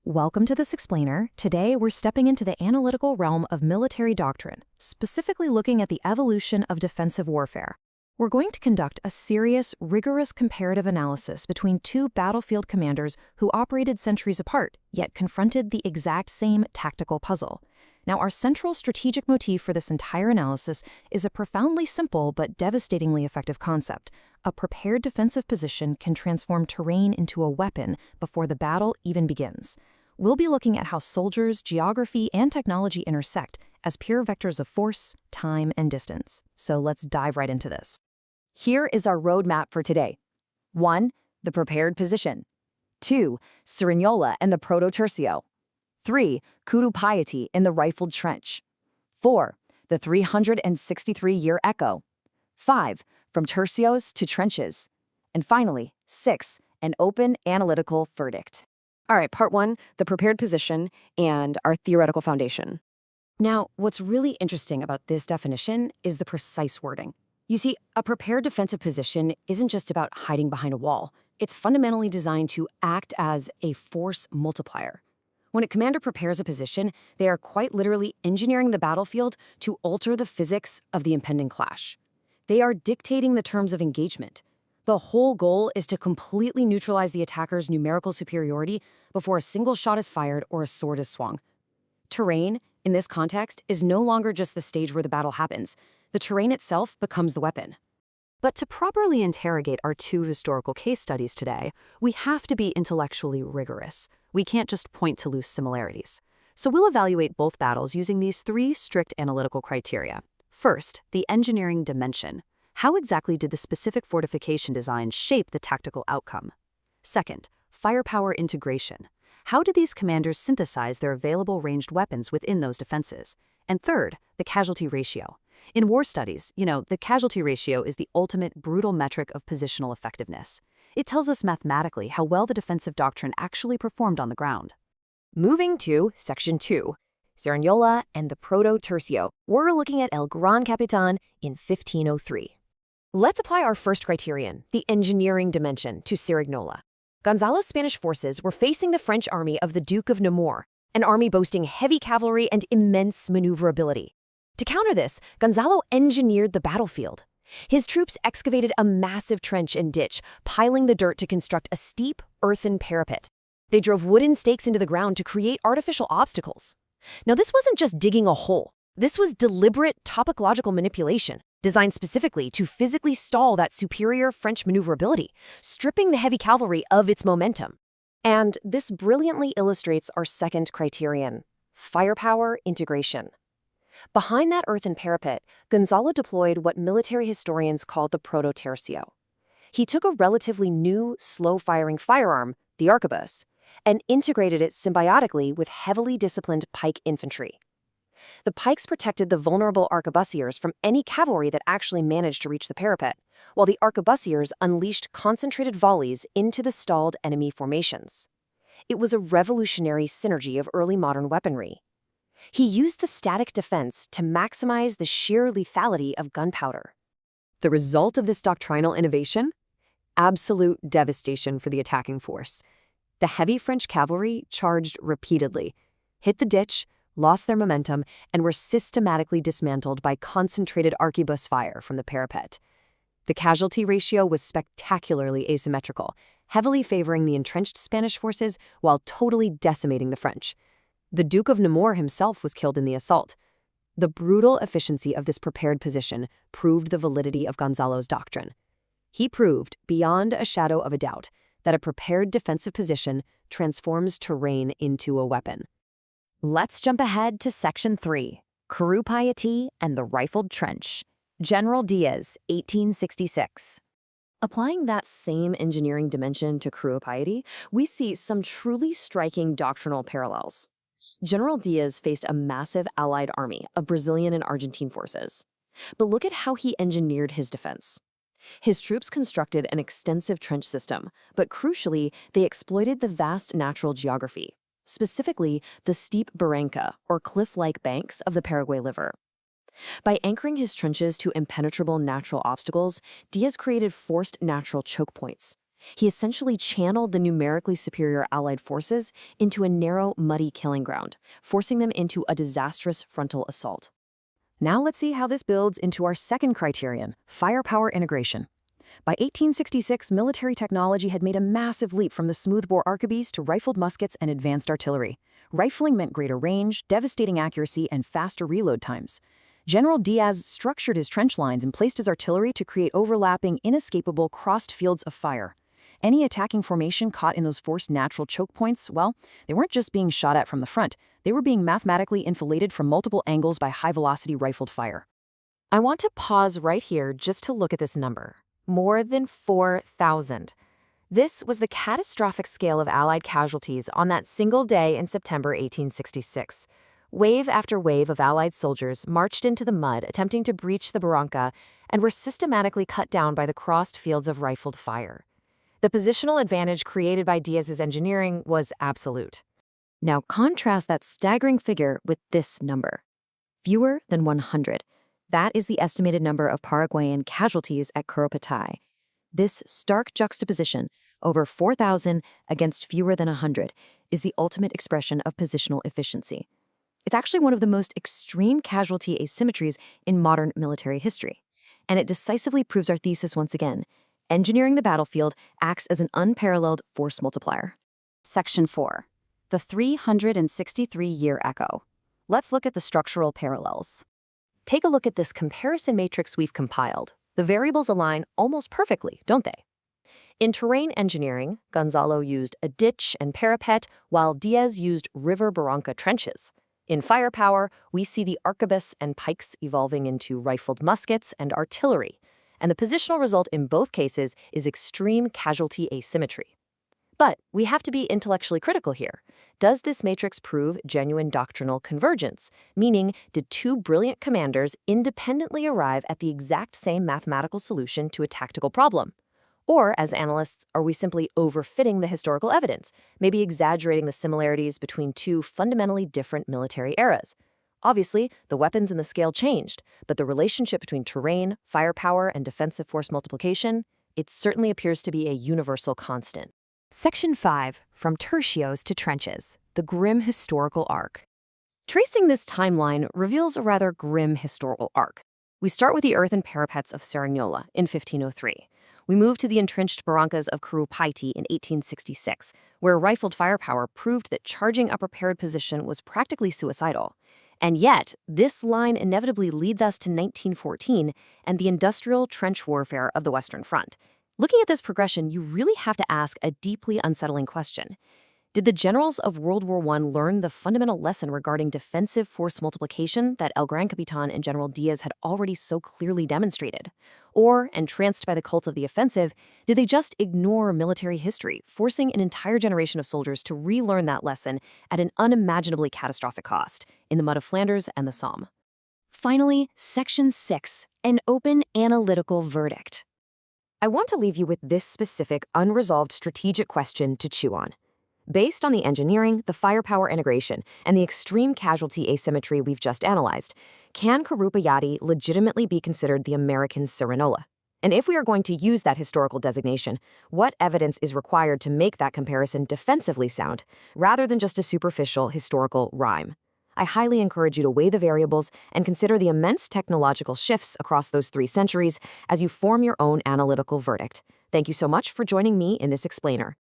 Welcome to this explainer. Today, we're stepping into the analytical realm of military doctrine, specifically looking at the evolution of defensive warfare. We're going to conduct a serious, rigorous comparative analysis between two battlefield commanders who operated centuries apart, yet confronted the exact same tactical puzzle. Now, our central strategic motif for this entire analysis is a profoundly simple but devastatingly effective concept. A prepared defensive position can transform terrain into a weapon before the battle even begins. We'll be looking at how soldiers, geography, and technology intersect as pure vectors of force, time, and distance. So let's dive right into this. Here is our roadmap for today. 1. The prepared position. 2. Cerignola and the proto-tercio. 3. Curupayty in the rifled trench. 4. The 363-year echo. 5. From tercios to trenches. And finally, 6. An open analytical verdict. All right, part 1, the prepared position and our theoretical foundation. Now, what's really interesting about this definition is the precise wording. You see, a prepared defensive position isn't just about hiding behind a wall. It's fundamentally designed to act as a force multiplier. When a commander prepares a position, they are quite literally engineering the battlefield to alter the physics of the impending clash. They are dictating the terms of engagement. The whole goal is to completely neutralize the attacker's numerical superiority before a single shot is fired or a sword is swung. Terrain, in this context, is no longer just the stage where the battle happens. The terrain itself becomes the weapon. But to properly interrogate our two historical case studies today, we have to be intellectually rigorous. We can't just point to loose similarities. So we'll evaluate both battles using these three strict analytical criteria. First, the engineering dimension. How exactly did the specific fortification design shape the tactical outcome? Second, firepower integration. How did these commanders synthesize their available ranged weapons within those defenses? And third, the casualty ratio. In war studies, the casualty ratio is the ultimate brutal metric of positional effectiveness. It tells us mathematically how well the defensive doctrine actually performed on the ground. Moving to Section 2, Cerignola and the proto-tercio. We're looking at El Gran Capitán in 1503. Let's apply our first criterion, the engineering dimension, to Cerignola. Gonzalo's Spanish forces were facing the French army of the Duke of Nemours, an army boasting heavy cavalry and immense maneuverability. To counter this, Gonzalo engineered the battlefield. His troops excavated a massive trench and ditch, piling the dirt to construct a steep, earthen parapet. They drove wooden stakes into the ground to create artificial obstacles. Now, this wasn't just digging a hole. This was deliberate topological manipulation, designed specifically to physically stall that superior French maneuverability, stripping the heavy cavalry of its momentum. And this brilliantly illustrates our second criterion, firepower integration. Behind that earthen parapet, Gonzalo deployed what military historians call the proto-tercio. He took a relatively new, slow-firing firearm, the arquebus, and integrated it symbiotically with heavily disciplined pike infantry. The pikes protected the vulnerable arquebusiers from any cavalry that actually managed to reach the parapet, while the arquebusiers unleashed concentrated volleys into the stalled enemy formations. It was a revolutionary synergy of early modern weaponry. He used the static defense to maximize the sheer lethality of gunpowder. The result of this doctrinal innovation? Absolute devastation for the attacking force. The heavy French cavalry charged repeatedly, hit the ditch, lost their momentum, and were systematically dismantled by concentrated arquebus fire from the parapet. The casualty ratio was spectacularly asymmetrical, heavily favoring the entrenched Spanish forces while totally decimating the French. The Duke of Nemours himself was killed in the assault. The brutal efficiency of this prepared position proved the validity of Gonzalo's doctrine. He proved, beyond a shadow of a doubt, that a prepared defensive position transforms terrain into a weapon. Let's jump ahead to Section 3, Curupayty and the rifled trench. General Díaz, 1866. Applying that same engineering dimension to Curupayty, we see some truly striking doctrinal parallels. General Díaz faced a massive allied army of Brazilian and Argentine forces. But look at how he engineered his defense. His troops constructed an extensive trench system, but crucially, they exploited the vast natural geography, specifically the steep barranca, or cliff-like banks of the Paraguay River. By anchoring his trenches to impenetrable natural obstacles, Díaz created forced natural choke points. He essentially channeled the numerically superior Allied forces into a narrow, muddy killing ground, forcing them into a disastrous frontal assault. Now let's see how this builds into our second criterion, firepower integration. By 1866, military technology had made a massive leap from the smoothbore arquebus to rifled muskets and advanced artillery. Rifling meant greater range, devastating accuracy, and faster reload times. General Díaz structured his trench lines and placed his artillery to create overlapping, inescapable, crossed fields of fire. Any attacking formation caught in those forced natural choke points, well, they weren't just being shot at from the front, they were being mathematically enfiladed from multiple angles by high-velocity rifled fire. I want to pause right here just to look at this number. More than 4,000. This was the catastrophic scale of Allied casualties on that single day in September 1866. Wave after wave of Allied soldiers marched into the mud attempting to breach the barranca and were systematically cut down by the crossed fields of rifled fire. The positional advantage created by Díaz's engineering was absolute. Now contrast that staggering figure with this number. Fewer than 100. That is the estimated number of Paraguayan casualties at Curupayty. This stark juxtaposition, over 4,000 against fewer than 100, is the ultimate expression of positional efficiency. It's actually one of the most extreme casualty asymmetries in modern military history. And it decisively proves our thesis once again. Engineering the battlefield acts as an unparalleled force multiplier. Section 4. The 363-year echo. Let's look at the structural parallels. Take a look at this comparison matrix we've compiled. The variables align almost perfectly, don't they? In terrain engineering, Gonzalo used a ditch and parapet, while Díaz used river barranca trenches. In firepower, we see the arquebus and pikes evolving into rifled muskets and artillery, and the positional result in both cases is extreme casualty asymmetry. But we have to be intellectually critical here. Does this matrix prove genuine doctrinal convergence? Meaning, did two brilliant commanders independently arrive at the exact same mathematical solution to a tactical problem? Or, as analysts, are we simply overfitting the historical evidence, maybe exaggerating the similarities between two fundamentally different military eras? Obviously, the weapons and the scale changed, but the relationship between terrain, firepower, and defensive force multiplication, it certainly appears to be a universal constant. Section 5, From Tertios to Trenches, the Grim Historical Arc. Tracing this timeline reveals a rather grim historical arc. We start with the earthen parapets of Cerignola in 1503. We move to the entrenched barrancas of Curupayty in 1866, where rifled firepower proved that charging a prepared position was practically suicidal. And yet, this line inevitably leads us to 1914 and the industrial trench warfare of the Western Front. Looking at this progression, you really have to ask a deeply unsettling question. Did the generals of World War I learn the fundamental lesson regarding defensive force multiplication that El Gran Capitán and General Díaz had already so clearly demonstrated? Or, entranced by the cult of the offensive, did they just ignore military history, forcing an entire generation of soldiers to relearn that lesson at an unimaginably catastrophic cost in the mud of Flanders and the Somme? Finally, Section 6, an open analytical verdict. I want to leave you with this specific, unresolved strategic question to chew on. Based on the engineering, the firepower integration, and the extreme casualty asymmetry we've just analyzed, can Curupayty legitimately be considered the American Cerignola? And if we are going to use that historical designation, what evidence is required to make that comparison defensively sound, rather than just a superficial historical rhyme? I highly encourage you to weigh the variables and consider the immense technological shifts across those 3 centuries as you form your own analytical verdict. Thank you so much for joining me in this explainer.